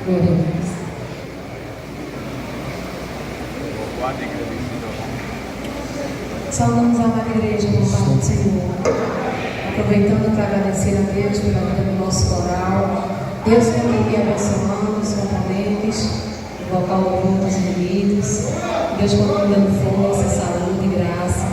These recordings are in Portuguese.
Glória a Deus. Saudamos a amada igreja no nome do Senhor. Aproveitando para agradecer a Deus pela vida do nosso coral. Deus continue abençoando os componentes, o vocal louvor dos unidos. Deus continue dando força, saúde e graça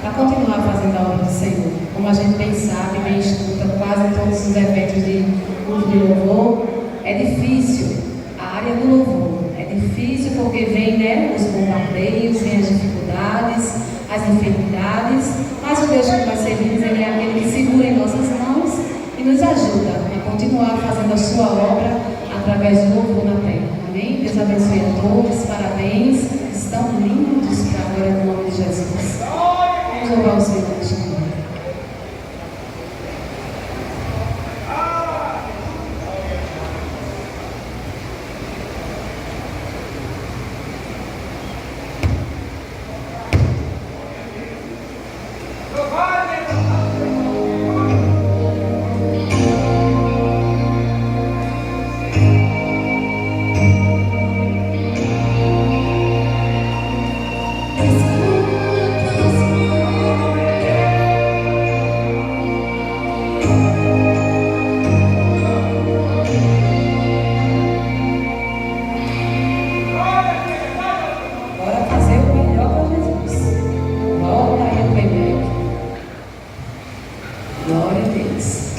para continuar fazendo a obra do Senhor. Como a gente bem sabe, bem escuta, quase todos os eventos de culto de louvor, é difícil a área do louvor. É difícil porque vem, né, os bombardeios, vem as dificuldades, as enfermidades, mas o Deus que nós servimos, Ele é aquele que segura em nossas mãos e nos ajuda a continuar fazendo a sua obra através do louvor na terra. Amém? Deus abençoe a todos, parabéns, estão lindos para a glória do nome de Jesus. Vamos louvar o Senhor neste momento. Glória a Deus.